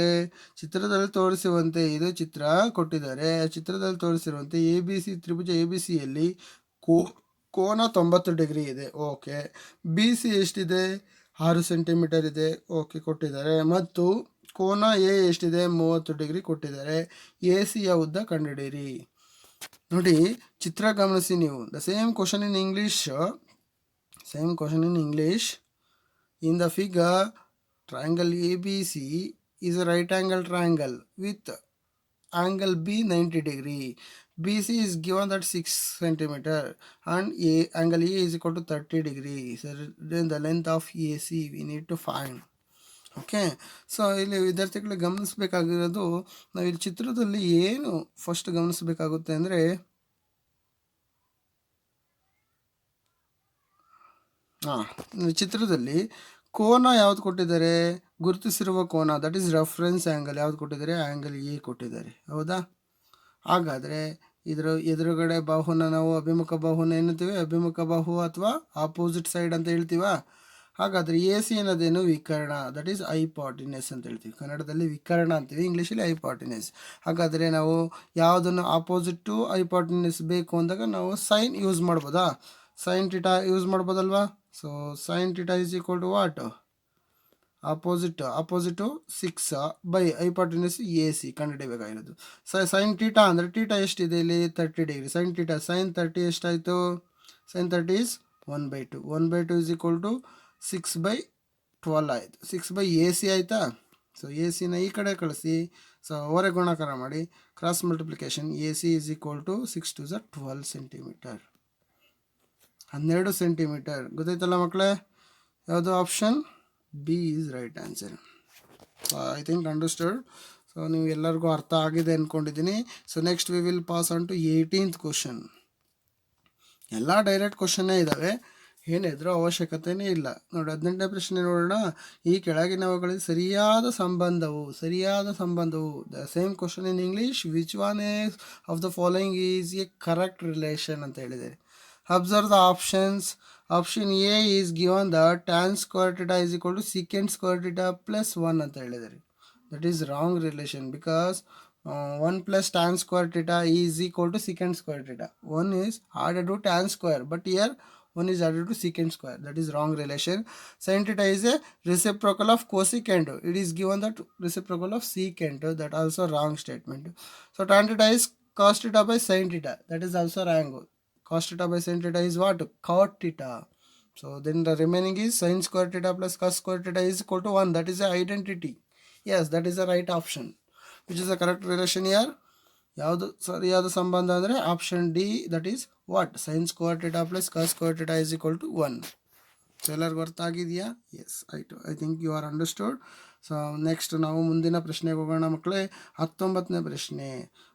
ಚಿತ್ರದಲ್ಲಿ ತೋರಿಸುವಂತೆ, ಇದು ಚಿತ್ರ ಕೊಟ್ಟಿದ್ದಾರೆ. ಚಿತ್ರದಲ್ಲಿ ತೋರಿಸಿರುವಂತೆ ABC ತ್ರಿಭುಜ ABCಯಲ್ಲಿ ಕೋನ 90 ಡಿಗ್ರಿ ಇದೆ. ಓಕೆ. BC ಎಷ್ಟಿದೆ? 6 ಸೆಂಟಿಮೀಟರ್ ಇದೆ. ಓಕೆ, ಕೊಟ್ಟಿದ್ದಾರೆ. ಮತ್ತು ಕೋನ ಎ ಎಷ್ಟಿದೆ? 30 ಡಿಗ್ರಿ ಕೊಟ್ಟಿದ್ದಾರೆ. ACಯ ಉದ್ದ ಕಂಡುಹಿಡಿಯಿರಿ. ನೋಡಿ, ಚಿತ್ರ ಗಮನಿಸಿ ನೀವು. The same question in English. In the figure, triangle ABC is a right angle triangle with angle B 90 degree. BC is given that 6 centimeter and angle A is equal to 30 degree. So then the length of AC we need to find. Okay. So ಇಲ್ಲಿ ವಿದ್ಯಾರ್ಥಿಗಳು ಗಮನಿಸಬೇಕಾಗಿರೋದು, ನಾವಿಲ್ಲಿ ಚಿತ್ರದಲ್ಲಿ ಏನು ಫಸ್ಟ್ ಗಮನಿಸಬೇಕಾಗುತ್ತೆ ಅಂದರೆ, ಹಾಂ, ಚಿತ್ರದಲ್ಲಿ ಕೋನ ಯಾವ್ದು ಕೊಟ್ಟಿದ್ದಾರೆ? ಗುರುತಿಸಿರುವ ಕೋನ, ದಟ್ ಈಸ್ ರೆಫರೆನ್ಸ್ ಆ್ಯಂಗಲ್ ಯಾವ್ದು ಕೊಟ್ಟಿದ್ದಾರೆ? ಆ್ಯಂಗಲ್ ಎ ಕೊಟ್ಟಿದ್ದಾರೆ, ಹೌದಾ? ಹಾಗಾದರೆ ಇದರ ಎದುರುಗಡೆ ಬಾಹುನ ನಾವು ಅಭಿಮುಖ ಬಾಹುನ ಎನ್ನುತ್ತೀವಿ, ಅಭಿಮುಖ ಬಾಹು ಅಥವಾ ಆಪೋಸಿಟ್ ಸೈಡ್ ಅಂತ ಹೇಳ್ತೀವ. ಹಾಗಾದರೆ ಎ ಸಿ ಅನ್ನೋದೇನು? ವಿಕರ್ಣ, ದಟ್ ಈಸ್ ಐಪಾರ್ಟಿನೆಸ್ ಅಂತ ಹೇಳ್ತೀವಿ. ಕನ್ನಡದಲ್ಲಿ ವಿಕರ್ಣ ಅಂತೀವಿ, ಇಂಗ್ಲೀಷಲ್ಲಿ ಐಪಾರ್ಟಿನೆಸ್. ಹಾಗಾದರೆ ನಾವು ಯಾವುದನ್ನು ಆಪೋಸಿಟ್ಟು ಐಪಾರ್ಟಿನೆಸ್ ಬೇಕು ಅಂದಾಗ ನಾವು ಸೈನ್ ಯೂಸ್ ಮಾಡ್ಬೋದಾ? ಸೈನ್ ಟೀಟಾ ಯೂಸ್ ಮಾಡ್ಬೋದಲ್ವಾ? So sine theta is equal to what? Opposite 6 by hypotenuse A C ಕಂಡುಹಿಡಿಯಬೇಕಾಗಿರೋದು. ಸೈನ್ ಟೀಟಾ ಅಂದರೆ ಟೀಟಾ ಎಷ್ಟಿದೆ ಇಲ್ಲಿ? 30 ಡಿಗ್ರಿ. ಸೈನ್ ಟೀಟಾ ಸೈನ್ 30 ಎಷ್ಟಾಯಿತು? Sine 30 is 1/2. 1/2 is equal to 6/12 ಆಯಿತು. 6 ಎ ಸಿ ಆಯಿತಾ? ಸೊ ಎ ಸಿನ ಈ ಕಡೆ ಕಳಿಸಿ, ಸೊ ಹೊರೆ ಗುಣಾಕಾರ ಮಾಡಿ, cross multiplication. A C is equal to 6 to 12 centimetre, 12 centimetre. ಗೊತ್ತಾಯ್ತಲ್ಲ ಮಕ್ಕಳೇ? ಯಾವುದು? Option B is right answer. So I think understood. So ನೀವು ಎಲ್ಲರಿಗೂ ಅರ್ಥ ಆಗಿದೆ ಅಂದ್ಕೊಂಡಿದ್ದೀನಿ. So next we will pass on to 18th question. ಎಲ್ಲ ಡೈರೆಕ್ಟ್ ಕ್ವಶನ್ನೇ ಇದ್ದಾವೆ, ಏನಿದ್ರೂ ಅವಶ್ಯಕತೆಯೇ ಇಲ್ಲ. ನೋಡಿ 18ನೇ ಪ್ರಶ್ನೆ ನೋಡೋಣ. ಈ ಕೆಳಗಿನವುಗಳಿಗೆ ಸರಿಯಾದ ಸಂಬಂಧವು the same question in English. Which one is of the following is a correct relation ಅಂತ ಹೇಳಿದ್ದಾರೆ. Observe the options. Option A is given the tan square theta is equal to secant square theta plus 1 ಅಂತ ಹೇಳಿದ್ದಾರೆ. That is wrong relation, because 1 plus tan square theta is equal to secant square theta. 1 is added to tan square, but here 1 is added to secant square. That is wrong relation. Sin theta is a reciprocal of cosecant. It is given that reciprocal of secant. That also wrong statement. So tan theta is cos theta by sin theta. That is also wrong. Cos theta by sin theta is what? Cot theta. So then the remaining is sin square theta plus cos square theta is equal to 1. That is the identity. Yes, that is the right option. Which is the correct relation here? ಯಾವುದು ಸರಿಯಾದ ಸಂಬಂಧ ಅಂದರೆ option D, that is what? Sine square theta plus cos square theta is equal to 1. So ಎಲ್ಲರಿಗೂ ಅರ್ಥ ಆಗಿದೆಯಾ? ಎಸ್, ಆಯಿತು. I think you are understood. So next ನಾವು ಮುಂದಿನ ಪ್ರಶ್ನೆಗೆ ಹೋಗೋಣ ಮಕ್ಕಳೇ. 19ನೇ ಪ್ರಶ್ನೆ.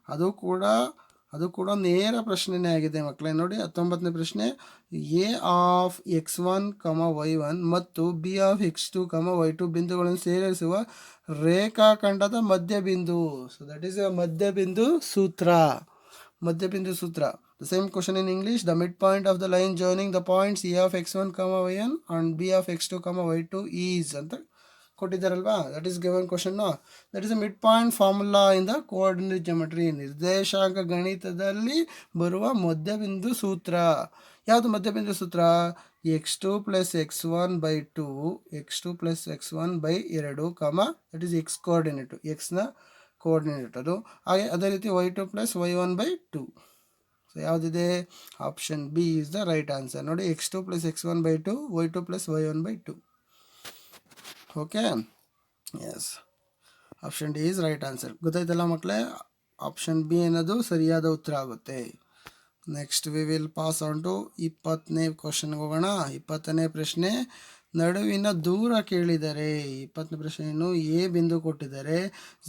ಅದು ಕೂಡ ನೇರ ಪ್ರಶ್ನೆನೇ ಆಗಿದೆ ಮಕ್ಕಳೇ. ನೋಡಿ 19ನೇ ಪ್ರಶ್ನೆ. ಎ ಆಫ್ x1, y1 ಮತ್ತು ಬಿ ಆಫ್ x2, y2 ಬಿಂದುಗಳನ್ನು ಸೇರಿಸುವ ರೇಖಾಖಂಡದ ಮಧ್ಯಬಿಂದು. ಸೊ ದಟ್ ಈಸ್ ಎ ಮಧ್ಯಬಿಂದು ಸೂತ್ರ. The same question in English. The midpoint of the line joining the points A of x1, y1 and B of x2, y2 is ಅಂತ ಕೊಟ್ಟಿದ್ದಾರಲ್ವಾ? That is given question. That is a mid point formula in the coordinate geometry. ನಿರ್ದೇಶಾಂಕ ಗಣಿತದಲ್ಲಿ ಬರುವ ಮಧ್ಯಬಿಂದು ಸೂತ್ರ. ಯಾವುದು ಮಧ್ಯಬಿಂದು ಸೂತ್ರ? x2 plus x1/2, x2 plus x1/2, that is X coordinate, ಎಕ್ಸ್ನ ಕೋಆರ್ಡಿನೇಟ್ ಅದು. ಹಾಗೆ ಅದೇ ರೀತಿ y2 ಪ್ಲಸ್ y1/2. ಸೊ ಯಾವುದಿದೆ? Option B is the right answer. ನೋಡಿ, x2 plus x1/2, y2 plus y1/2. Okay, yes, option D is right answer. ಗೊತ್ತಾಯ್ತಲ್ಲ ಮಕ್ಕಳೇ? ಆಪ್ಷನ್ ಬಿ ಅನ್ನೋದು ಸರಿಯಾದ ಉತ್ತರ ಆಗುತ್ತೆ. Next we will pass on to 20ನೇ ಕ್ವಶನ್ಗೆ ಹೋಗೋಣ. 20ನೇ ಪ್ರಶ್ನೆ. ನಡುವಿನ ದೂರ ಕೇಳಿದರೆ. 20ನೇ ಪ್ರಶ್ನೆಯನ್ನು ಎ ಬಿಂದು ಕೊಟ್ಟಿದ್ದಾರೆ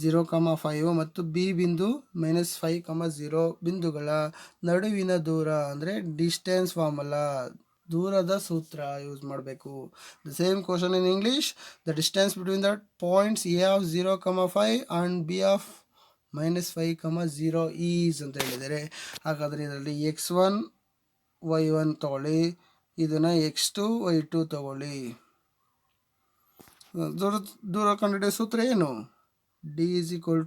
0,5 ಮತ್ತು ಬಿ ಬಿಂದು -5,0 ಬಿಂದುಗಳ ನಡುವಿನ ದೂರ ಅಂದರೆ ಡಿಸ್ಟೆನ್ಸ್ ಫಾರ್ಮುಲಾ, ದೂರದ ಸೂತ್ರ ಯೂಸ್ ಮಾಡಬೇಕು. The same question in English. The distance between the points A of 0,5 and B of -5,0 is ಅಂತ ಹೇಳಿದ್ದಾರೆ. ಹಾಗಾದರೆ ಇದರಲ್ಲಿ x1 y1 ತಗೊಳ್ಳಿ, ಇದನ್ನು x2 y2 ತಗೊಳ್ಳಿ. ದೂರ ಕಂಡುಹಿಡಿಯೋ ಸೂತ್ರ ಏನು? D is equal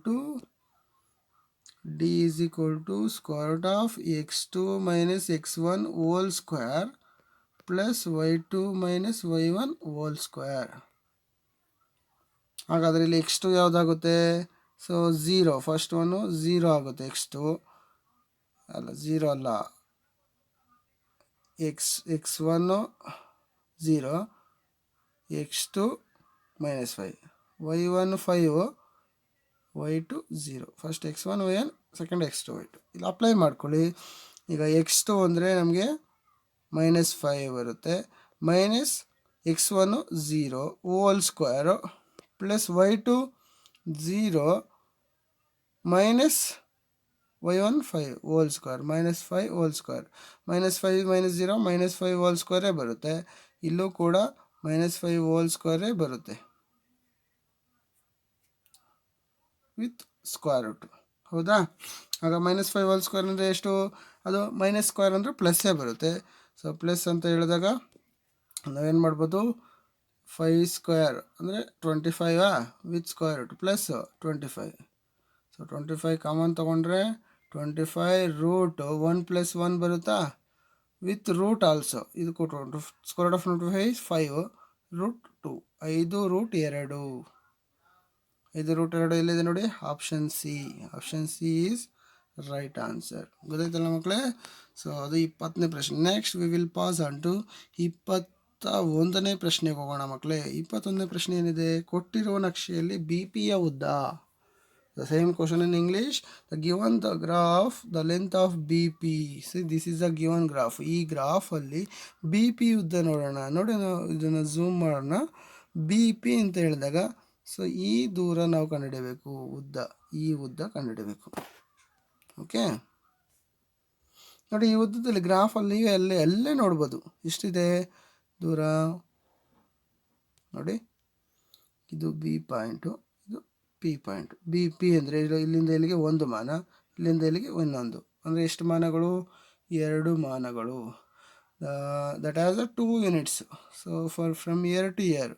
to square root of x2 minus x1 whole square plus y2 minus y1 whole square. ಹಾಗಾದರೆ ಇಲ್ಲಿ x2 ಯಾವುದಾಗುತ್ತೆ? ಸೊ 0, ಫಸ್ಟ್ ಒನ್ನು 0 ಆಗುತ್ತೆ. x2 ಅಲ್ಲ, 0 ಅಲ್ಲ, x1 0, x2 -5, y1 5, y2 0. First x1 y1, second x2 y2. ಇಲ್ಲಿ ಅಪ್ಲೈ ಮಾಡ್ಕೊಳ್ಳಿ. ಈಗ x2 ಅಂದರೆ ನಮಗೆ -5 ಬರುತ್ತೆ, minus x1 0 whole square plus y2 0 minus y1 5 whole square, -5 whole square, -5 -0 -5 whole ಸ್ಕ್ವೇರೇ ಬರುತ್ತೆ. ಇಲ್ಲೂ ಕೂಡ -5 ಹೋಲ್ ಸ್ಕ್ವೇರೇ ಬರುತ್ತೆ ವಿತ್ ಸ್ಕ್ವೇರ್ ರೂಟ್. ಹೌದಾ? ಆಗ -5 ಹೋಲ್ ಸ್ಕ್ವೇರ್ ಅಂದರೆ ಎಷ್ಟು? ಅದು ಮೈನಸ್ ಸ್ಕ್ವೇರ್ ಅಂದರೆ ಪ್ಲಸ್ಸೇ ಬರುತ್ತೆ. ಸೊ ಪ್ಲಸ್ ಅಂತ ಹೇಳಿದಾಗ ನಾವೇನು ಮಾಡ್ಬೋದು? 5 ಸ್ಕ್ವೇರ್ ಅಂದರೆ 25 with square root plus 25. So 25 common ತೊಗೊಂಡ್ರೆ 25 ರೂಟ್ 1 + 1 ಬರುತ್ತಾ? With root also. ಇದು ಕೊಟ್ಟು square root of 25 5 root 2 5 root 2. 5 root 2 ಎಲ್ಲಿದೆ ನೋಡಿ? Option C. Option C is right answer. ಗೊತ್ತಾಯ್ತಲ್ಲ ಮಕ್ಕಳೇ? ಸೊ ಅದು 20ನೇ ಪ್ರಶ್ನೆ. Next we will pass on to 21ನೇ ಪ್ರಶ್ನೆಗೆ ಹೋಗೋಣ ಮಕ್ಕಳೇ. 21ನೇ ಪ್ರಶ್ನೆ ಏನಿದೆ? ಕೊಟ್ಟಿರುವ ನಕ್ಷೆಯಲ್ಲಿ ಬಿ ಪಿಯ ಉದ್ದ. The same question in English. The given the graph, the length of BP. See, this is a given graph. ಈ ಗ್ರಾಫ್ ಅಲ್ಲಿ ಬಿ ಪಿ ಉದ್ದ ನೋಡೋಣ. ನೋಡಿ, ನಾವು ಇದನ್ನು ಝೂಮ್ ಮಾಡೋಣ. ಬಿ ಪಿ ಅಂತ ಹೇಳಿದಾಗ ಸೊ ಈ ದೂರ ನಾವು ಕಂಡುಹಿಡಬೇಕು. ಉದ್ದ, ಈ ಉದ್ದ ಕಂಡುಹಿಡಬೇಕು. ಓಕೆ, ನೋಡಿ ಈ ಉದ್ದದಲ್ಲಿ ಗ್ರಾಫಲ್ಲಿ ಎಲ್ಲೇ ನೋಡ್ಬೋದು. ಎಷ್ಟಿದೆ ದೂರ ನೋಡಿ? ಇದು ಬಿ ಪಾಯಿಂಟು, ಇದು ಪಿ ಪಾಯಿಂಟ್. ಬಿ ಪಿ ಅಂದರೆ ಇಲ್ಲಿಂದ ಇಲ್ಲಿಗೆ 1 ಮಾನ, ಇಲ್ಲಿಂದ ಇಲ್ಲಿಗೆ ಇನ್ನೊಂದು, ಅಂದರೆ ಎಷ್ಟು ಮಾನಗಳು? 2 ಮಾನಗಳು. That has 2 units. So from here to here,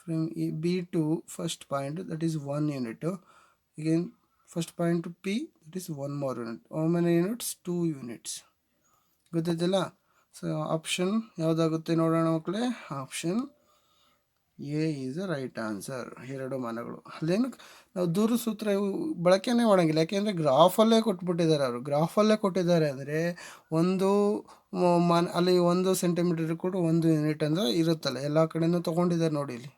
from B to first point, that is 1 unit. Again first point to P, that is 1 more unit. How many units? 2 units. ಗೊತ್ತಾಯ್ತಲ್ಲ? ಸೊ ಆಪ್ಷನ್ ಯಾವುದಾಗುತ್ತೆ ನೋಡೋಣ ಮಕ್ಕಳೇ. Option A is a right answer. 2 ಮಾನಗಳು. ಅಲ್ಲೇನು ನಾವು ದೂರ ಸೂತ್ರ ಬಳಕೆನೇ ಮಾಡೋಂಗಿಲ್ಲ, ಯಾಕೆಂದರೆ ಗ್ರಾಫಲ್ಲೇ ಕೊಟ್ಬಿಟ್ಟಿದ್ದಾರೆ ಅವರು. ಗ್ರಾಫಲ್ಲೇ ಕೊಟ್ಟಿದ್ದಾರೆ ಅಂದರೆ ಒಂದು ಅಲ್ಲಿ 1 ಸೆಂಟಿಮೀಟರ್ ಕೂಡ 1 ಯೂನಿಟ್ ಅಂದರೆ ಇರುತ್ತಲ್ಲ. ಎಲ್ಲ ಕಡೆಯೂ ತೊಗೊಂಡಿದ್ದಾರೆ ನೋಡಿ. ಇಲ್ಲಿ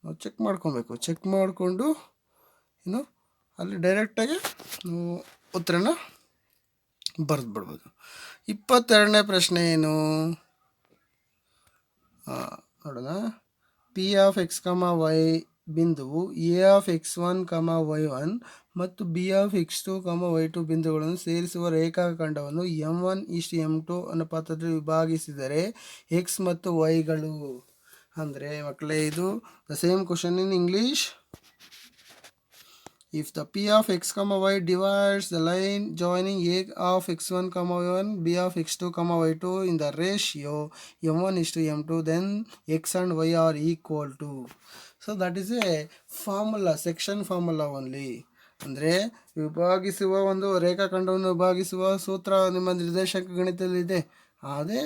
ನಾವು ಚೆಕ್ ಮಾಡ್ಕೊಬೇಕು. ಚೆಕ್ ಮಾಡಿಕೊಂಡು ಏನು ಅಲ್ಲಿ ಡೈರೆಕ್ಟಾಗಿ ನಾವು ಉತ್ತರನ ಬರೆದು ಬಿಡ್ಬೋದು. 22ನೇ ಪ್ರಶ್ನೆ ಏನು ನೋಡೋಣ. ಪಿ ಆಫ್ ಎಕ್ಸ್ ವೈ ಬಿಂದುವು ಎ ಆಫ್ x1, y1 ಮತ್ತು ಬಿ ಆಫ್ x2, y2 ಬಿಂದುಗಳನ್ನು ಸೇರಿಸುವ ರೇಖಾಖಂಡವನ್ನು m1:m2 ಅನುಪಾತದಲ್ಲಿ ವಿಭಾಗಿಸಿದರೆ ಎಕ್ಸ್ ಮತ್ತು ವೈಗಳು. ಅಂದರೆ ಮಕ್ಕಳೇ ಇದು the same question in English. If the P of x, y divides the line joining A of x1, y1, B of x2, y2 in the ratio m1:m2, then x and y are equal to. So that is a formula, section formula only. ಅಂದರೆ ವಿಭಾಗಿಸುವ ಒಂದು ರೇಖಾಖಂಡವನ್ನು ವಿಭಾಗಿಸುವ ಸೂತ್ರ ನಿಮ್ಮ ನಿರ್ದೇಶಕ ಗಣಿತದಲ್ಲಿದೆ. ಅದೇ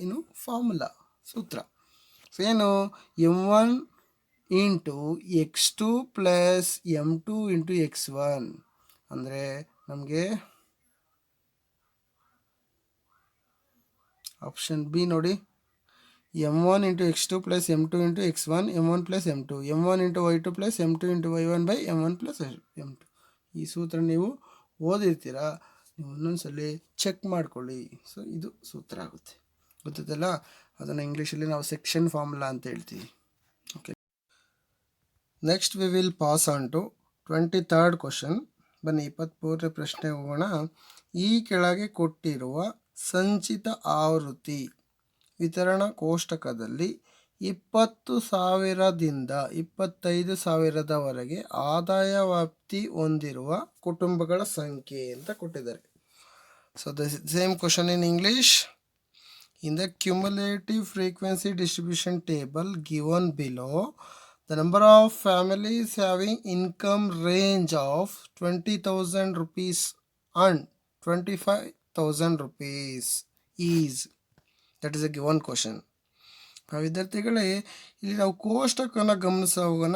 ಇದು ಫಾರ್ಮುಲಾ, ಸೂತ್ರ. ಸೊ ಏನು? m1 into x2 plus m2 into x1. ಅಂದರೆ ನಮಗೆ ಆಪ್ಷನ್ ಬಿ ನೋಡಿ. m1 into x2 plus m2 into x1, m1 plus m2, m1 into y2 plus m2 into y1 by m1 plus m2. ಈ ಸೂತ್ರ ನೀವು ಓದಿರ್ತೀರಾ, ನೀವು ಒಂದೊಂದ್ಸಲಿ ಚೆಕ್ ಮಾಡ್ಕೊಳ್ಳಿ. ಸೊ ಇದು ಸೂತ್ರ ಆಗುತ್ತೆ. ಗೊತ್ತಲ್ಲ? ಅದನ್ನು ಇಂಗ್ಲೀಷಲ್ಲಿ ನಾವು ಸೆಕ್ಷನ್ ಫಾರ್ಮುಲಾ ಅಂತ ಹೇಳ್ತೀವಿ. Okay, next we will pass on to 23rd question. ಬನ್ನಿ 23ನೇ ಪ್ರಶ್ನೆ ಹೋಗೋಣ. ಈ ಕೆಳಗೆ ಕೊಟ್ಟಿರುವ ಸಂಚಿತ ಆವೃತ್ತಿ ವಿತರಣಾ ಕೋಷ್ಟಕದಲ್ಲಿ 20,000ದಿಂದ 25,000ದವರೆಗೆ ಆದಾಯ ವ್ಯಾಪ್ತಿ ಹೊಂದಿರುವ ಕುಟುಂಬಗಳ ಸಂಖ್ಯೆ ಅಂತ ಕೊಟ್ಟಿದ್ದಾರೆ. So the same question in English. In the cumulative frequency distribution table given below, the number of families having income range of 20,000 rupees and 25,000 rupees is. That is a given question. ವಿದ್ಯಾರ್ಥಿಗಳೇ, ಇಲ್ಲಿ ನಾವು ಕೋಷ್ಟಕನ ಗಮನಿಸೋಣ.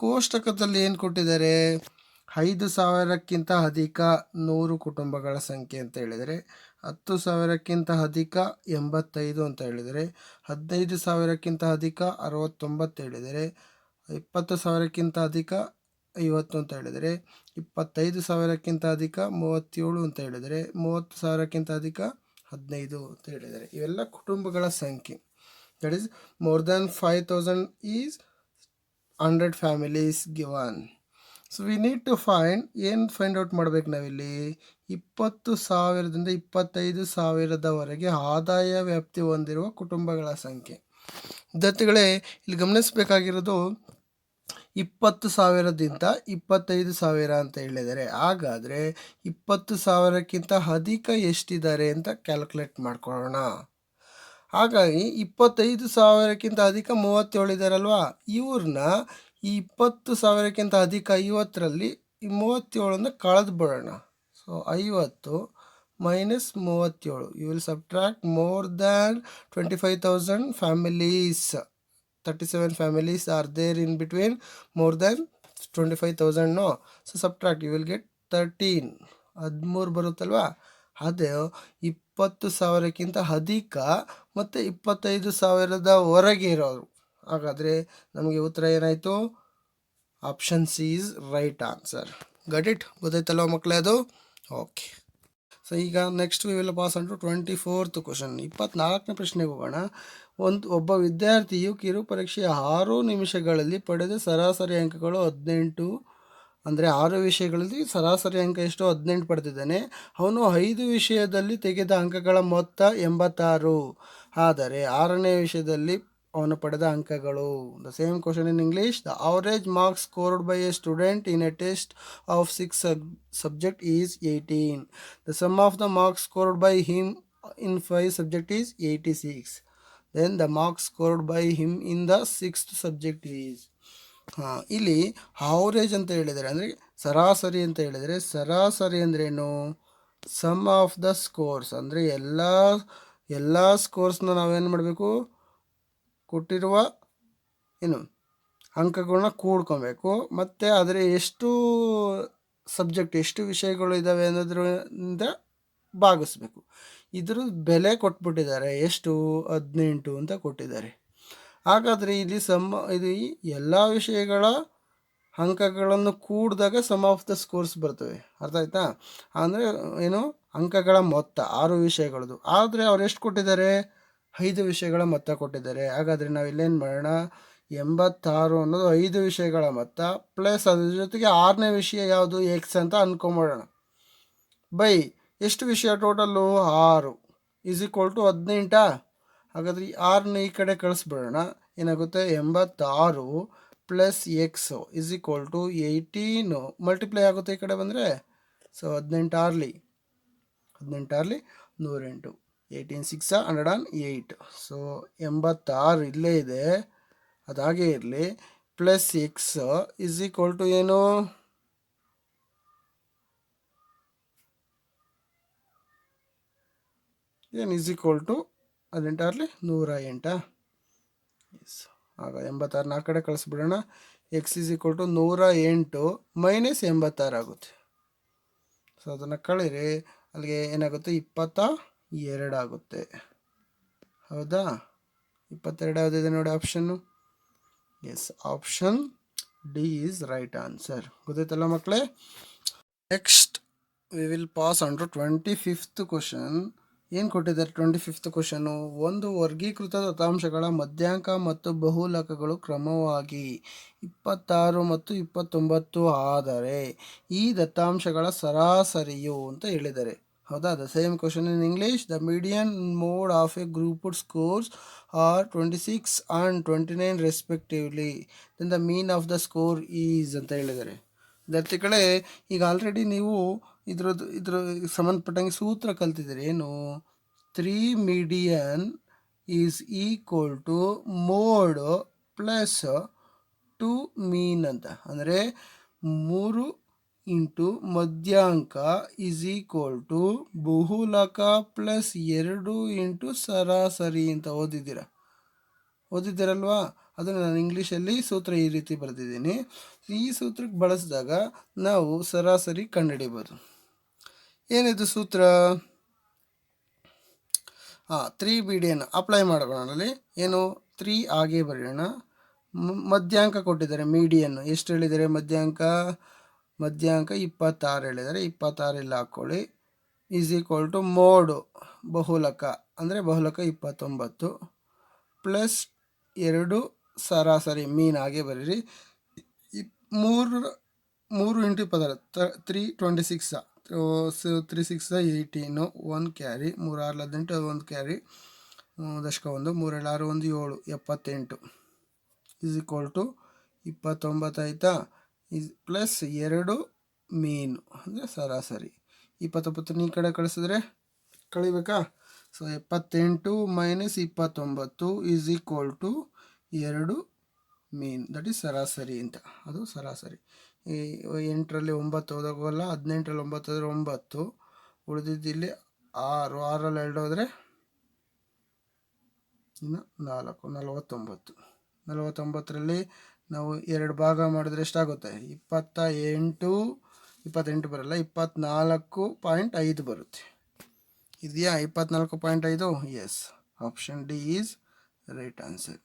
ಕೋಷ್ಟಕದಲ್ಲಿ ಏನು ಕೊಟ್ಟಿದ್ದಾರೆ? 5,000ಕ್ಕಿಂತ ಅಧಿಕ 100 ಕುಟುಂಬಗಳ ಸಂಖ್ಯೆ ಅಂತ ಹೇಳಿದರೆ, 10,000ಕ್ಕಿಂತ ಅಧಿಕ 85 ಅಂತ ಹೇಳಿದರೆ, 15,000ಕ್ಕಿಂತ ಅಧಿಕ 69 ಹೇಳಿದರೆ, 20,000ಕ್ಕಿಂತ ಅಧಿಕ 50 ಅಂತ ಹೇಳಿದರೆ, 25,000ಕ್ಕಿಂತ ಅಧಿಕ 37 ಅಂತ ಹೇಳಿದರೆ, 30,000ಕ್ಕಿಂತ ಅಧಿಕ 15 ಅಂತ ಹೇಳಿದರೆ, ಇವೆಲ್ಲ ಕುಟುಂಬಗಳ ಸಂಖ್ಯೆ. That is more than 5,000 is 100 families given. So we need to find out ಮಾಡ್ಬೇಕು ನಾವಿಲ್ಲಿ 20,000ದಿಂದ 25,000ದವರೆಗೆ ಆದಾಯ ವ್ಯಾಪ್ತಿ ಹೊಂದಿರುವ ಕುಟುಂಬಗಳ ಸಂಖ್ಯೆ. ವಿದ್ಯಾರ್ಥಿಗಳೇ, ಇಲ್ಲಿ ಗಮನಿಸಬೇಕಾಗಿರೋದು 20,000ದಿಂದ 25,000 ಅಂತ ಹೇಳಿದರೆ, ಹಾಗಾದರೆ 20,000ಕ್ಕಿಂತ ಅಧಿಕ ಎಷ್ಟಿದ್ದಾರೆ ಅಂತ ಕ್ಯಾಲ್ಕುಲೇಟ್ ಮಾಡ್ಕೊಳ್ಳೋಣ. ಹಾಗಾಗಿ 25,000ಕ್ಕಿಂತ ಅಧಿಕ 37 ಇದ್ದಾರಲ್ವಾ, ಇವ್ರನ್ನ ಈ 20,000ಕ್ಕಿಂತ ಅಧಿಕ 50ರಲ್ಲಿ ಈ 37ನ್ನ ಕಳೆದು ಬಿಡೋಣ. So 50 minus 37, you will subtract more than 25,000 families. 37 families are there in between more than 25,000, no? So subtract, you will get 13. 13 ಬರುತ್ತಲ್ವಾ, ಅದು 20,000ಕ್ಕಿಂತ ಅಧಿಕ ಮತ್ತು 25,000ದವರೆಗೆ ಇರೋರು. ಹಾಗಾದರೆ ನಮಗೆ ಉತ್ತರ ಏನಾಯಿತು? Option C is right answer. Got it? ಗೊತ್ತಾಯ್ತಲ್ವ ಮಕ್ಕಳೇ ಅದು? ಓಕೆ. ಸೊ ಈಗ next we will pass on to 24th question. 24ನೇ ಪ್ರಶ್ನೆಗೆ ಹೋಗೋಣ. ಒಬ್ಬ ವಿದ್ಯಾರ್ಥಿಯು ಕಿರು ಪರೀಕ್ಷೆಯ 6 ನಿಮಿಷಗಳಲ್ಲಿ ಪಡೆದ ಸರಾಸರಿ ಅಂಕಗಳು 18. ಅಂದರೆ 6 ವಿಷಯಗಳಲ್ಲಿ ಸರಾಸರಿ ಅಂಕ ಎಷ್ಟು? 18 ಪಡೆದಿದ್ದಾನೆ. ಅವನು 5 ವಿಷಯದಲ್ಲಿ ತೆಗೆದ ಅಂಕಗಳ ಮೊತ್ತ 86. ಆದರೆ 6ನೇ ವಿಷಯದಲ್ಲಿ ಅವನು ಪಡೆದ ಅಂಕಗಳು. The same question in English. The average marks scored by a student in a test of 6 subject is 18. The sum of the marks scored by him in 5 subject is 86. Then the marks scored by him in the 6th subject is. ಇಲ್ಲಿ ಅವರೇಜ್ ಅಂತ ಹೇಳಿದರೆ, ಅಂದರೆ ಸರಾಸರಿ ಅಂತ ಹೇಳಿದರೆ, ಸರಾಸರಿ ಅಂದ್ರೇನು? Sum of the scores. ಅಂದರೆ ಎಲ್ಲ ಸ್ಕೋರ್ಸ್ನ ನಾವೇನು ಮಾಡಬೇಕು? ಕೊಟ್ಟಿರುವ ಅಂಕಗಳನ್ನ ಕೂಡ್ಕೊಬೇಕು, ಮತ್ತು ಅದರ ಎಷ್ಟು ಸಬ್ಜೆಕ್ಟ್, ಎಷ್ಟು ವಿಷಯಗಳು ಇದ್ದಾವೆ ಅನ್ನೋದ್ರಿಂದ ಭಾಗಿಸ್ಬೇಕು. ಇದ್ರ ಬೆಲೆ ಕೊಟ್ಬಿಟ್ಟಿದ್ದಾರೆ. ಎಷ್ಟು? 18 ಅಂತ ಕೊಟ್ಟಿದ್ದಾರೆ. ಹಾಗಾದರೆ ಇಲ್ಲಿ ಇದು ಎಲ್ಲ ವಿಷಯಗಳ ಅಂಕಗಳನ್ನು ಕೂಡಿದಾಗ ಸಮ್ ಆಫ್ ದ ಸ್ಕೋರ್ಸ್ ಬರ್ತವೆ. ಅರ್ಥ ಆಯ್ತಾ? ಅಂದರೆ ಏನು? ಅಂಕಗಳ ಮೊತ್ತ 6 ವಿಷಯಗಳದ್ದು. ಆದರೆ ಅವ್ರು ಎಷ್ಟು ಕೊಟ್ಟಿದ್ದಾರೆ? 5 ವಿಷಯಗಳ ಮೊತ್ತ ಕೊಟ್ಟಿದ್ದಾರೆ. ಹಾಗಾದರೆ ನಾವು ಇಲ್ಲೇನು ಮಾಡೋಣ? 86 ಅನ್ನೋದು 5 ವಿಷಯಗಳ ಮೊತ್ತ ಪ್ಲಸ್ ಅದ್ರ ಜೊತೆಗೆ 6ನೇ ವಿಷಯ ಯಾವುದು? ಎಕ್ಸ್ ಅಂತ ಅಂದ್ಕೊಂಬಿಡೋಣ. ಬೈ ಎಷ್ಟು ವಿಷಯ ಟೋಟಲ್ಲು? 6 is equal to 18. ಹಾಗಾದರೆ 6ನ ಈ ಕಡೆ ಕಳಿಸ್ಬಿಡೋಣ. ಏನಾಗುತ್ತೆ? 86 plus x is equal to 18 multiply ಆಗುತ್ತೆ ಈ ಕಡೆ ಬಂದರೆ. ಸೊ 18 108, 18 6 108. ಸೊ 86 ಇಲ್ಲೇ ಇದೆ, ಅದಾಗೆ ಇರಲಿ. Plus X is equal to ಏನು? Is equal to 18 108. ಎಸ್. ಆಗ 86 ಕಡೆ ಕಳಿಸ್ಬಿಡೋಣ. X is equal to 108 minus 86 ಆಗುತ್ತೆ. ಸೊ ಅದನ್ನು ಕಳೀರಿ, ಅಲ್ಲಿಗೆ ಏನಾಗುತ್ತೆ? 22 ಆಗುತ್ತೆ. ಹೌದಾ? 22 ಯಾವುದಿದೆ ನೋಡಿ ಆಪ್ಷನ್ನು? Yes, option D is right answer. ಗೊತ್ತಾಯ್ತಲ್ಲ ಮಕ್ಕಳೇ? Next we will pass on to 25th question. ಏನು ಕೊಟ್ಟಿದ್ದಾರೆ 25th ಕ್ವಶನು? ಒಂದು ವರ್ಗೀಕೃತ ದತ್ತಾಂಶಗಳ ಮಧ್ಯಾಂಕ ಮತ್ತು ಬಹುಲಕಗಳು ಕ್ರಮವಾಗಿ 26 ಮತ್ತು 29 ಆದರೆ ಈ ದತ್ತಾಂಶಗಳ ಸರಾಸರಿಯು ಅಂತ ಹೇಳಿದ್ದಾರೆ. ಹೌದಾ? The same question in English. The median mode of a grouped scores are 26 and 29 respectively. Then the mean of the score is ಅಂತ ಹೇಳಿದ್ದಾರೆ. ವಿದ್ಯಾರ್ಥಿಗಳೇ, ಈಗ ಆಲ್ರೆಡಿ ನೀವು ಇದ್ರ ಸಂಬಂಧಪಟ್ಟಂಗೆ ಸೂತ್ರ ಕಲ್ತಿದ್ದೀರಿ. ಏನು? 3 median is equal to mode plus 2 mean ಅಂತ. ಅಂದರೆ 3 ಇಂಟು ಮಧ್ಯಾಂಕ ಈಸ್ ಈಕ್ವಲ್ ಟು ಬಹುಲಕ ಪ್ಲಸ್ 2 ಇಂಟು ಸರಾಸರಿ ಅಂತ ಓದಿದ್ದೀರಲ್ವಾ? ಅದನ್ನು ನಾನು ಇಂಗ್ಲೀಷಲ್ಲಿ ಸೂತ್ರ ಈ ರೀತಿ ಬರೆದಿದ್ದೀನಿ. ಈ ಸೂತ್ರಕ್ಕೆ ಬಳಸಿದಾಗ ನಾವು ಸರಾಸರಿ ಕಂಡುಹಿಡಿಬೋದು. ಏನಿದು ಸೂತ್ರ? 3 ಮೀಡಿಯನ್ ಅಪ್ಲೈ ಮಾಡೋಣ. ಅಲ್ಲಿ ಏನು? 3 ಹಾಗೆ ಬರೆಯೋಣ. ಮಧ್ಯಾಂಕ ಕೊಟ್ಟಿದ್ದಾರೆ, ಮೀಡಿಯನ್ನು ಎಷ್ಟು ಹೇಳಿದ್ದಾರೆ? ಮಧ್ಯಾಂಕ 26 ಹೇಳಿದ್ದಾರೆ. 26 ಇಲ್ಲಿ ಹಾಕ್ಕೊಳ್ಳಿ. ಈಸ್ ಈಕ್ವಲ್ ಟು ಮೋಡು ಬಹುಲಕ, ಅಂದರೆ ಬಹುಲಕ 29 ಪ್ಲಸ್ 2 ಸರಾಸರಿ ಮೀನ್ ಹಾಗೆ ಬರೀರಿ. 20 ಪದ 326 3 6 18 1 ಕ್ಯಾರಿ 3 6 18 1 ಕ್ಯಾರಿ ದಶಕ 1 3 7 6 1 7 78 ಇಸ್ ಈಕ್ವಲ್ ಟು 29 ಆಯಿತಾ. ಪ್ಲಸ್ 2 ಮೀನು ಅಂದರೆ ಸರಾಸರಿ. 29 ಈ ಕಡೆ ಕಳಿಸಿದ್ರೆ ಕಳಿಬೇಕಾ? So 78 minus 29 is equal to 2 mean, that is ಸರಾಸರಿ ಅಂತ. ಅದು ಸರಾಸರಿ. 8ರಲ್ಲಿ 9 ಹೋದಾಗಲ್ಲ, 18ರಲ್ಲಿ 9 ಹೋದರೆ 9, ಉಳಿದಿದ್ದಿಲ್ಲಿ 6, 6ರಲ್ಲಿ 2 ಹೋದರೆ ಇನ್ನು 4, 49. 49ರಲ್ಲಿ ನಾವು 2 ಭಾಗ ಮಾಡಿದ್ರೆ ಎಷ್ಟಾಗುತ್ತೆ? 28 ಬರಲ್ಲ, 24.5 ಬರುತ್ತೆ. ಇದೆಯಾ 24.5? Yes, option D is right answer.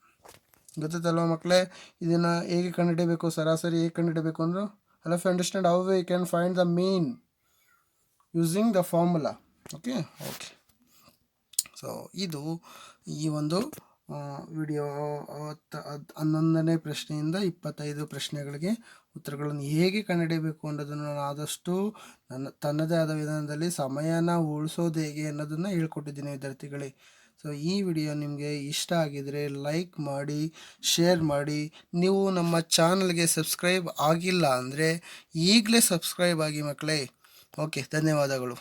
ಗೊತ್ತಲ್ವ ಮಕ್ಕಳೇ? ಇದನ್ನು ಹೇಗೆ ಕಂಡುಹಿಡಬೇಕು, ಸರಾಸರಿ ಹೇಗೆ ಕಂಡುಹಿಡಬೇಕು ಅಂದ್ರೆ, I have understand how we can find the mean using the formula. Okay. So ಇದು ಈ ಒಂದು ವಿಡಿಯೋ 11ನೇ ಪ್ರಶ್ನೆಯಿಂದ 25 ಪ್ರಶ್ನೆಗಳಿಗೆ ಉತ್ತರಗಳನ್ನು ಹೇಗೆ ಕಂಡುಹಿಡಬೇಕು ಅನ್ನೋದನ್ನು ನಾನು ಆದಷ್ಟು ತನ್ನದೇ ಆದ ವಿಧಾನದಲ್ಲಿ ಸಮಯನ ಉಳಿಸೋದು ಹೇಗೆ ಅನ್ನೋದನ್ನು ಹೇಳ್ಕೊಟ್ಟಿದ್ದೀನಿ ವಿದ್ಯಾರ್ಥಿಗಳೇ. ಸೊ ಈ ವಿಡಿಯೋ ನಿಮಗೆ ಇಷ್ಟ ಆಗಿದರೆ ಲೈಕ್ ಮಾಡಿ, ಶೇರ್ ಮಾಡಿ. ನೀವು ನಮ್ಮ ಚಾನಲ್ಗೆ ಸಬ್ಸ್ಕ್ರೈಬ್ ಆಗಿಲ್ಲ ಅಂದರೆ ಈಗಲೇ ಸಬ್ಸ್ಕ್ರೈಬ್ ಆಗಿ ಮಕ್ಕಳೇ. ಓಕೆ, ಧನ್ಯವಾದಗಳು.